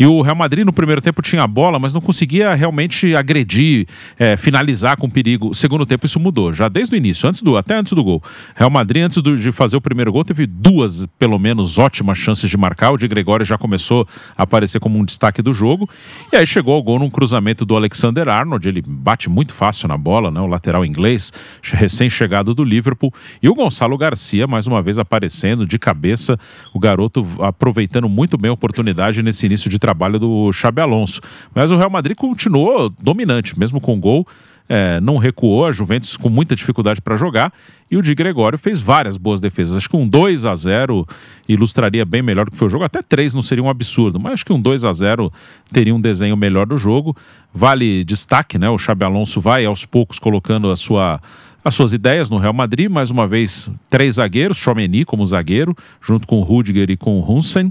E o Real Madrid no primeiro tempo tinha a bola, mas não conseguia realmente agredir, finalizar com perigo. O segundo tempo isso mudou, já desde o início, até antes do gol. Real Madrid, antes de fazer o primeiro gol, teve duas, pelo menos, ótimas chances de marcar. O de Gregório já começou a aparecer como um destaque do jogo. E aí chegou ao gol num cruzamento do Alexander-Arnold. Ele bate muito fácil na bola, né? O lateral inglês, recém-chegado do Liverpool. E o Gonçalo Garcia, mais uma vez, aparecendo de cabeça. O garoto aproveitando muito bem a oportunidade nesse início de trabalho do Xabi Alonso. Mas o Real Madrid continuou dominante, mesmo com gol. Não recuou, a Juventus com muita dificuldade para jogar, e o Di Gregório fez várias boas defesas. Acho que um 2-0 ilustraria bem melhor do que foi o jogo. Até 3 não seria um absurdo, mas acho que um 2-0 teria um desenho melhor do jogo. Vale destaque, né? O Xabi Alonso vai aos poucos colocando as suas ideias no Real Madrid. Mais uma vez, 3 zagueiros, Tchouaméni como zagueiro, junto com o Rüdiger e com o Huijsen.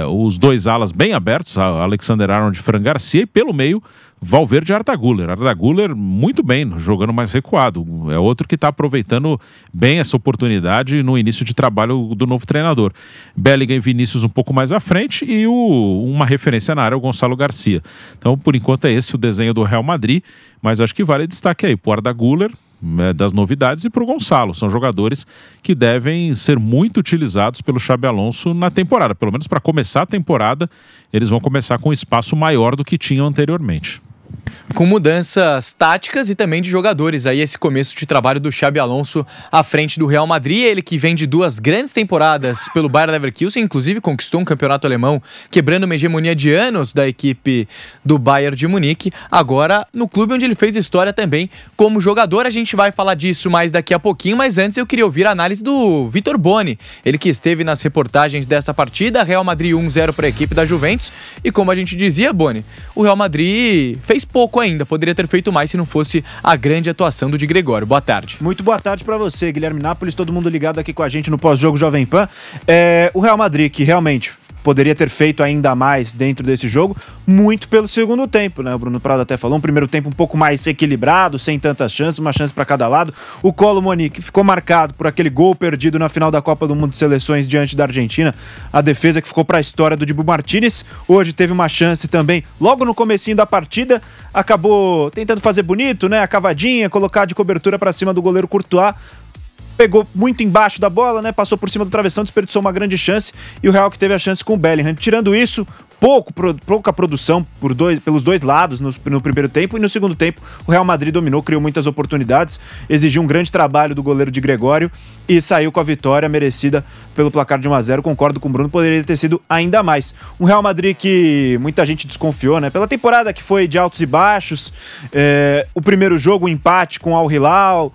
Os 2 alas bem abertos, Alexander-Arnold e Fran Garcia, e pelo meio, Valverde e Arda Güler. Arda Güler muito bem, jogando mais recuado. É outro que está aproveitando bem essa oportunidade no início de trabalho do novo treinador. Bellingham e Vinícius um pouco mais à frente, e uma referência na área, o Gonçalo Garcia. Então, por enquanto, é esse o desenho do Real Madrid, mas acho que vale destaque aí para o Arda Güler, das novidades, e para o Gonçalo. São jogadores que devem ser muito utilizados pelo Xabi Alonso na temporada. Pelo menos para começar a temporada, eles vão começar com um espaço maior do que tinham anteriormente. Com mudanças táticas e também de jogadores. Aí esse começo de trabalho do Xabi Alonso à frente do Real Madrid. Ele que vem de 2 grandes temporadas pelo Bayer Leverkusen, inclusive conquistou um campeonato alemão, quebrando uma hegemonia de anos da equipe do Bayern de Munique. Agora no clube onde ele fez história também como jogador. A gente vai falar disso mais daqui a pouquinho, mas antes eu queria ouvir a análise do Vitor Boni. Ele que esteve nas reportagens dessa partida. Real Madrid 1-0 para a equipe da Juventus. E como a gente dizia, Boni, o Real Madrid fez pouco ainda, poderia ter feito mais se não fosse a grande atuação do Di Gregório. Boa tarde. Muito boa tarde para você, Guilherme Nápoles, todo mundo ligado aqui com a gente no pós-jogo Jovem Pan. O Real Madrid, que realmente poderia ter feito ainda mais dentro desse jogo, muito pelo segundo tempo, né? O Bruno Prado até falou, um primeiro tempo um pouco mais equilibrado, sem tantas chances, uma chance para cada lado. O Kolo Muani, que ficou marcado por aquele gol perdido na final da Copa do Mundo de Seleções diante da Argentina, a defesa que ficou para a história do Dibu Martínez. Hoje teve uma chance também, logo no comecinho da partida, acabou tentando fazer bonito, né? A cavadinha, colocar de cobertura para cima do goleiro Courtois. Pegou muito embaixo da bola, né? Passou por cima do travessão, desperdiçou uma grande chance, e o Real que teve a chance com o Bellingham. Tirando isso, pouca produção pelos dois lados no primeiro tempo, e no segundo tempo o Real Madrid dominou, criou muitas oportunidades, exigiu um grande trabalho do goleiro Di Gregório e saiu com a vitória merecida pelo placar de 1-0. Concordo com o Bruno, poderia ter sido ainda mais. Um Real Madrid que muita gente desconfiou, né? Pela temporada que foi de altos e baixos, o primeiro jogo, o empate com o Al Hilal.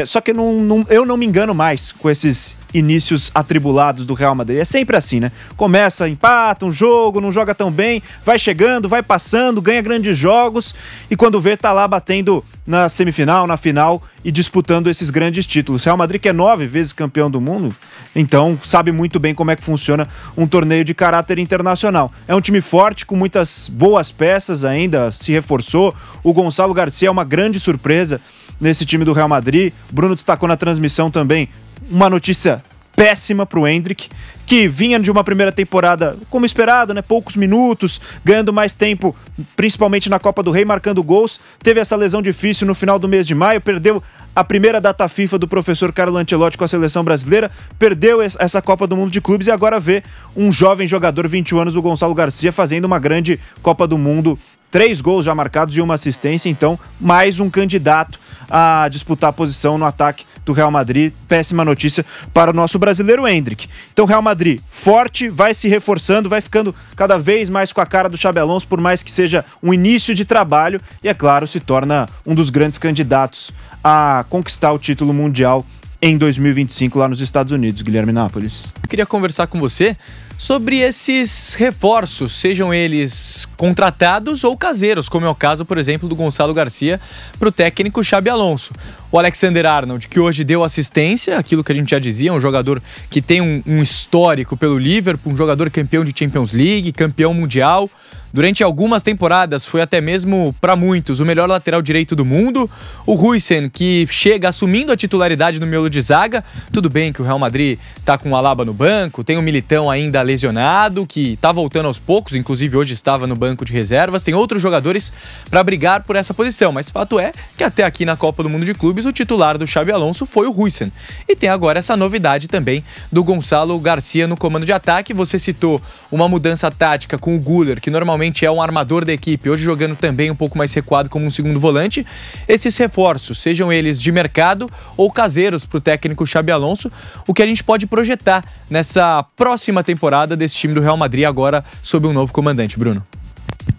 Só que eu não me engano mais com esses inícios atribulados do Real Madrid. É sempre assim, né? Começa, empata um jogo, não joga tão bem, vai chegando, vai passando, ganha grandes jogos, e quando vê, tá lá batendo na semifinal, na final e disputando esses grandes títulos. Real Madrid que é 9 vezes campeão do mundo, então sabe muito bem como é que funciona um torneio de caráter internacional. É um time forte, com muitas boas peças ainda, se reforçou. O Gonçalo Garcia é uma grande surpresa nesse time do Real Madrid. Bruno destacou na transmissão também uma notícia péssima para o Endrick, que vinha de uma primeira temporada, como esperado, né? Poucos minutos, ganhando mais tempo, principalmente na Copa do Rei, marcando gols. Teve essa lesão difícil no final do mês de maio, perdeu a primeira data FIFA do professor Carlo Ancelotti com a seleção brasileira, perdeu essa Copa do Mundo de Clubes, e agora vê um jovem jogador, 21 anos, o Gonçalo Garcia, fazendo uma grande Copa do Mundo. 3 gols já marcados e uma assistência, então mais um candidato a disputar a posição no ataque do Real Madrid. Péssima notícia para o nosso brasileiro Endrick. Então Real Madrid forte, vai se reforçando, vai ficando cada vez mais com a cara do Xabi Alonso, por mais que seja um início de trabalho, e é claro, se torna um dos grandes candidatos a conquistar o título mundial em 2025 lá nos Estados Unidos. Guilherme Nápoles. Eu queria conversar com você sobre esses reforços, sejam eles contratados ou caseiros, como é o caso, por exemplo, do Gonçalo Garcia para o técnico Xabi Alonso. O Alexander-Arnold, que hoje deu assistência, aquilo que a gente já dizia, um jogador que tem um histórico pelo Liverpool, um jogador campeão de Champions League, campeão mundial, Durante algumas temporadas foi até mesmo, para muitos, o melhor lateral direito do mundo. O Huysen, que chega assumindo a titularidade no miolo de zaga. Tudo bem que o Real Madrid tá com o Alaba no banco, tem o Militão ainda lesionado, que tá voltando aos poucos, inclusive hoje estava no banco de reservas. Tem outros jogadores para brigar por essa posição, mas fato é que até aqui na Copa do Mundo de Clubes o titular do Xabi Alonso foi o Huysen. E tem agora essa novidade também do Gonçalo Garcia no comando de ataque. Você citou uma mudança tática com o Güler, que normalmente é um armador da equipe, hoje jogando também um pouco mais recuado como um segundo volante. Esses reforços, sejam eles de mercado ou caseiros para o técnico Xabi Alonso, o que a gente pode projetar nessa próxima temporada desse time do Real Madrid agora sob um novo comandante, Bruno.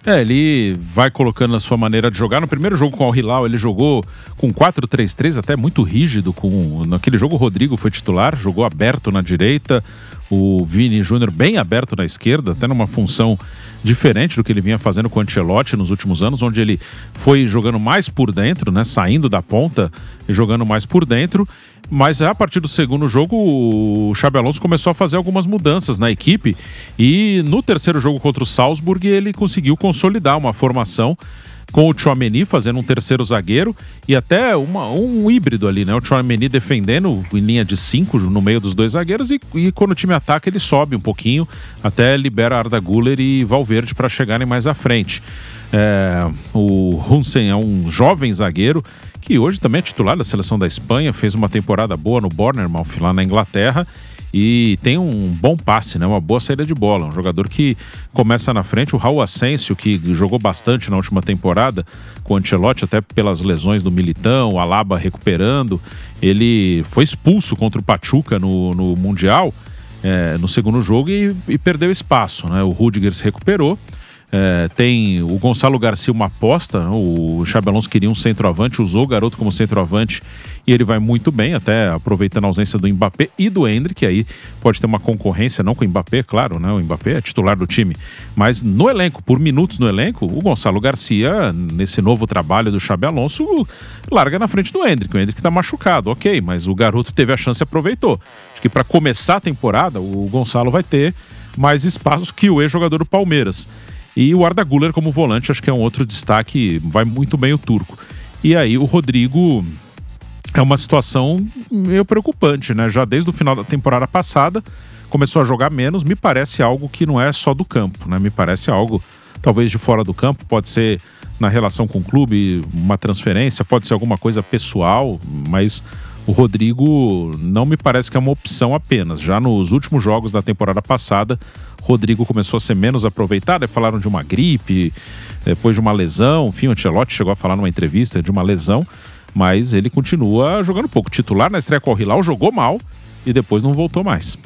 Ele vai colocando a sua maneira de jogar. No primeiro jogo com o Al Hilal, ele jogou com 4-3-3, até muito rígido. Naquele jogo o Rodrigo foi titular, jogou aberto na direita, o Vini Júnior bem aberto na esquerda, até numa função diferente do que ele vinha fazendo com o Ancelotti nos últimos anos, onde ele foi jogando mais por dentro, né, saindo da ponta e jogando mais por dentro. Mas a partir do segundo jogo, o Xabi Alonso começou a fazer algumas mudanças na equipe e no terceiro jogo contra o Salzburg ele conseguiu consolidar uma formação com o Tchouaméni fazendo um terceiro zagueiro e até um híbrido ali, né? O Tchouaméni defendendo em linha de 5 no meio dos dois zagueiros e quando o time ataca ele sobe um pouquinho, até libera Arda Güler e Valverde para chegarem mais à frente. O Huysen é um jovem zagueiro que hoje também é titular da seleção da Espanha, fez uma temporada boa no Bournemouth lá na Inglaterra e tem um bom passe, né? Uma boa saída de bola, um jogador que começa na frente. O Raul Asensio, que jogou bastante na última temporada com o Ancelotti, até pelas lesões do Militão, o Alaba recuperando, ele foi expulso contra o Pachuca no Mundial no segundo jogo e perdeu espaço, né? O Rüdiger se recuperou. Tem o Gonçalo Garcia, uma aposta. O Xabi Alonso queria um centroavante, usou o garoto como centroavante e ele vai muito bem, até aproveitando a ausência do Mbappé e do Endrick. Aí pode ter uma concorrência, não com o Mbappé, claro, né? O Mbappé é titular do time, mas no elenco, por minutos no elenco, o Gonçalo Garcia, nesse novo trabalho do Xabi Alonso, larga na frente do Endrick. O Endrick tá machucado, ok, mas o garoto teve a chance e aproveitou. Acho que para começar a temporada o Gonçalo vai ter mais espaço que o ex-jogador do Palmeiras. E o Arda Güler como volante, acho que é um outro destaque, vai muito bem o turco. E aí o Rodrigo é uma situação meio preocupante, né? Já desde o final da temporada passada, começou a jogar menos, me parece algo que não é só do campo, né? Me parece algo, talvez de fora do campo, pode ser na relação com o clube, uma transferência, pode ser alguma coisa pessoal, mas o Rodrigo não me parece que é uma opção apenas. Já nos últimos jogos da temporada passada, Rodrigo começou a ser menos aproveitado, falaram de uma gripe, depois de uma lesão, enfim, o Ancelotti chegou a falar numa entrevista de uma lesão, mas ele continua jogando pouco. Titular na estreia com o Al Hilal, jogou mal e depois não voltou mais.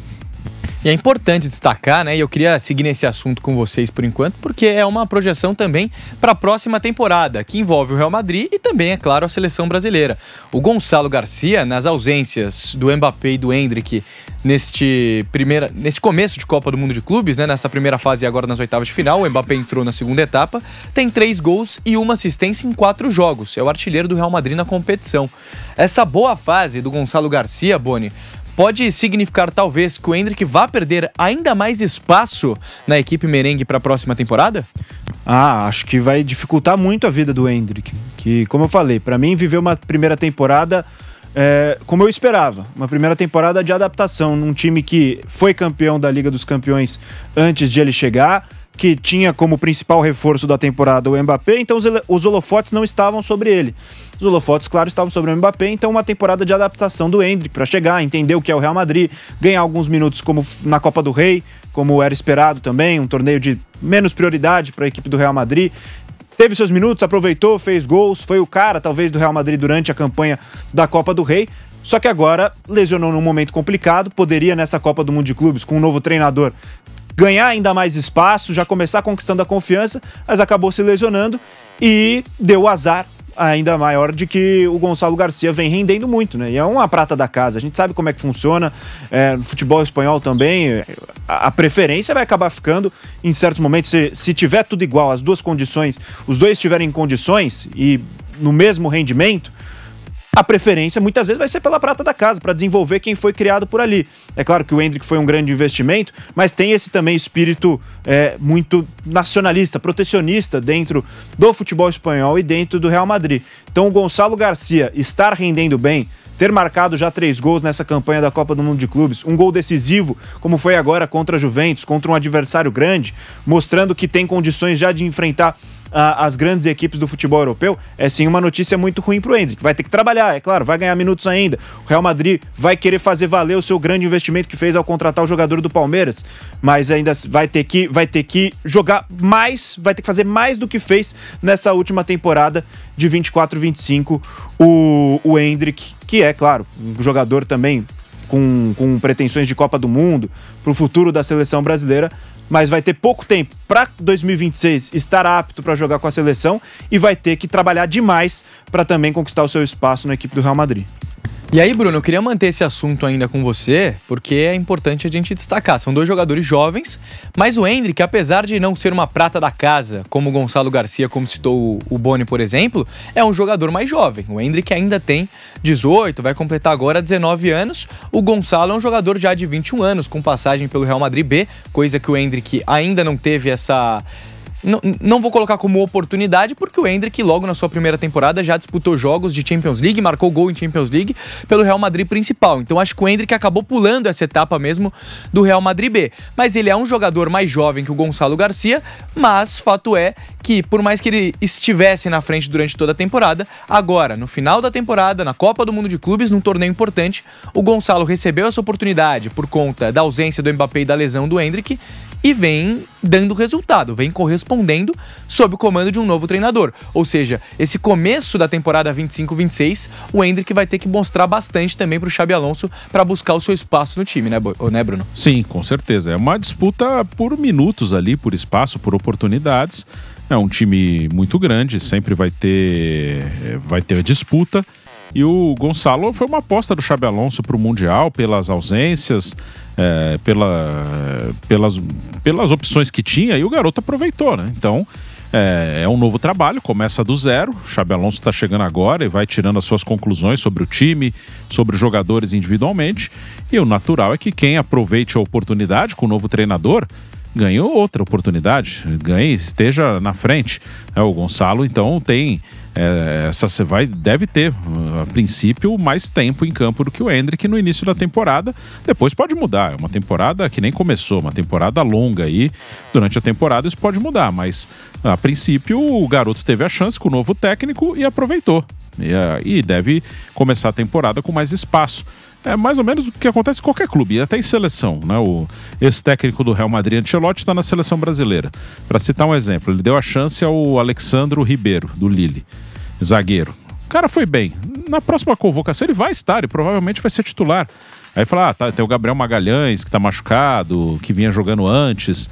E é importante destacar, né, e eu queria seguir nesse assunto com vocês por enquanto, porque é uma projeção também para a próxima temporada, que envolve o Real Madrid e também, é claro, a seleção brasileira. O Gonçalo Garcia, nas ausências do Mbappé e do Endrick nesse começo de Copa do Mundo de Clubes, né, nessa primeira fase e agora nas oitavas de final, o Mbappé entrou na segunda etapa, tem 3 gols e 1 assistência em 4 jogos. É o artilheiro do Real Madrid na competição. Essa boa fase do Gonçalo Garcia, Boni, pode significar talvez que o Endrick vá perder ainda mais espaço na equipe merengue para a próxima temporada? Acho que vai dificultar muito a vida do Endrick, que, como eu falei, para mim viveu uma primeira temporada como eu esperava, uma primeira temporada de adaptação num time que foi campeão da Liga dos Campeões antes de ele chegar, que tinha como principal reforço da temporada o Mbappé, então os holofotes não estavam sobre ele. Os holofotes, claro, estavam sobre o Mbappé, então uma temporada de adaptação do Endrick para chegar, entender o que é o Real Madrid, ganhar alguns minutos como na Copa do Rei, como era esperado também, um torneio de menos prioridade para a equipe do Real Madrid. Teve seus minutos, aproveitou, fez gols, foi o cara, talvez, do Real Madrid durante a campanha da Copa do Rei, só que agora lesionou num momento complicado, poderia nessa Copa do Mundo de Clubes, com um novo treinador, ganhar ainda mais espaço, já começar conquistando a confiança, mas acabou se lesionando e deu o azar ainda maior de que o Gonçalo Garcia vem rendendo muito, né? E é uma prata da casa, a gente sabe como é que funciona, no futebol espanhol também, a preferência vai acabar ficando em certos momentos, se tiver tudo igual, as duas condições, os dois estiverem em condições e no mesmo rendimento, a preferência muitas vezes vai ser pela prata da casa, para desenvolver quem foi criado por ali. É claro que o Endrick foi um grande investimento, mas tem esse também espírito muito nacionalista, protecionista dentro do futebol espanhol e dentro do Real Madrid. Então o Gonçalo Garcia estar rendendo bem, ter marcado já 3 gols nessa campanha da Copa do Mundo de Clubes, um gol decisivo, como foi agora contra a Juventus, contra um adversário grande, mostrando que tem condições já de enfrentar as grandes equipes do futebol europeu, é sim uma notícia muito ruim pro Endrick. Vai ter que trabalhar, é claro, vai ganhar minutos ainda. O Real Madrid vai querer fazer valer o seu grande investimento que fez ao contratar o jogador do Palmeiras, mas ainda vai ter que jogar mais, vai ter que fazer mais do que fez nessa última temporada de 24-25 o Endrick, que é, claro, um jogador também com pretensões de Copa do Mundo, pro futuro da seleção brasileira, mas vai ter pouco tempo para 2026 estar apto para jogar com a seleção e vai ter que trabalhar demais para também conquistar o seu espaço na equipe do Real Madrid. E aí, Bruno, eu queria manter esse assunto ainda com você, porque é importante a gente destacar. São 2 jogadores jovens, mas o Endrick, apesar de não ser uma prata da casa, como o Gonçalo Garcia, como citou o Boni, por exemplo, é um jogador mais jovem. O Endrick ainda tem 18, vai completar agora 19 anos. O Gonçalo é um jogador já de 21 anos, com passagem pelo Real Madrid B, coisa que o Endrick ainda não teve essa... Não vou colocar como oportunidade, porque o Endrick, logo na sua primeira temporada, já disputou jogos de Champions League, marcou gol em Champions League pelo Real Madrid principal. Então acho que o Endrick acabou pulando essa etapa mesmo do Real Madrid B. Mas ele é um jogador mais jovem que o Gonçalo Garcia, mas fato é que, por mais que ele estivesse na frente durante toda a temporada, agora, no final da temporada, na Copa do Mundo de Clubes, num torneio importante, o Gonçalo recebeu essa oportunidade por conta da ausência do Mbappé e da lesão do Endrick, e vem dando resultado, vem correspondendo sob o comando de um novo treinador. Ou seja, esse começo da temporada 25-26, o Endrick vai ter que mostrar bastante também para o Xabi Alonso para buscar o seu espaço no time, né, Bruno? Sim, com certeza. É uma disputa por minutos ali, por espaço, por oportunidades. É um time muito grande, sempre vai ter disputa. E o Gonçalo foi uma aposta do Xabi Alonso para o Mundial, pelas ausências, pelas opções que tinha, e o garoto aproveitou, né? Então, é um novo trabalho, começa do zero. O Xabi Alonso está chegando agora e vai tirando as suas conclusões sobre o time, sobre os jogadores individualmente. E o natural é que quem aproveite a oportunidade com o novo treinador ganhe outra oportunidade, esteja na frente. O Gonçalo, então, deve ter, a princípio, mais tempo em campo do que o Endrick no início da temporada. Depois pode mudar, é uma temporada que nem começou, uma temporada longa aí. Durante a temporada isso pode mudar, mas a princípio o garoto teve a chance com o novo técnico e aproveitou. E deve começar a temporada com mais espaço. É mais ou menos o que acontece em qualquer clube, até em seleção, né? O ex-técnico do Real Madrid, Ancelotti, está na seleção brasileira. Para citar um exemplo, ele deu a chance ao Alexandro Ribeiro, do Lille, zagueiro. O cara foi bem. Na próxima convocação ele vai estar e provavelmente vai ser titular. Aí fala, tem o Gabriel Magalhães, que está machucado, que vinha jogando antes,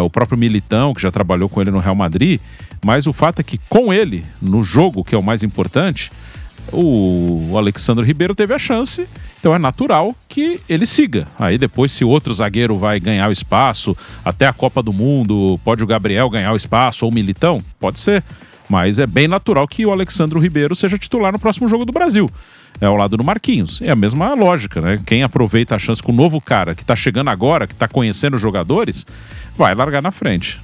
o próprio Militão, que já trabalhou com ele no Real Madrid, mas o fato é que com ele, no jogo, que é o mais importante, o Alexandre Ribeiro teve a chance, então é natural que ele siga. Aí depois, se outro zagueiro vai ganhar o espaço, até a Copa do Mundo, pode o Gabriel ganhar o espaço, ou o Militão, pode ser, mas é bem natural que o Alexandre Ribeiro seja titular no próximo jogo do Brasil. É ao lado do Marquinhos. É a mesma lógica, né? Quem aproveita a chance com o novo cara que tá chegando agora, que tá conhecendo os jogadores, vai largar na frente.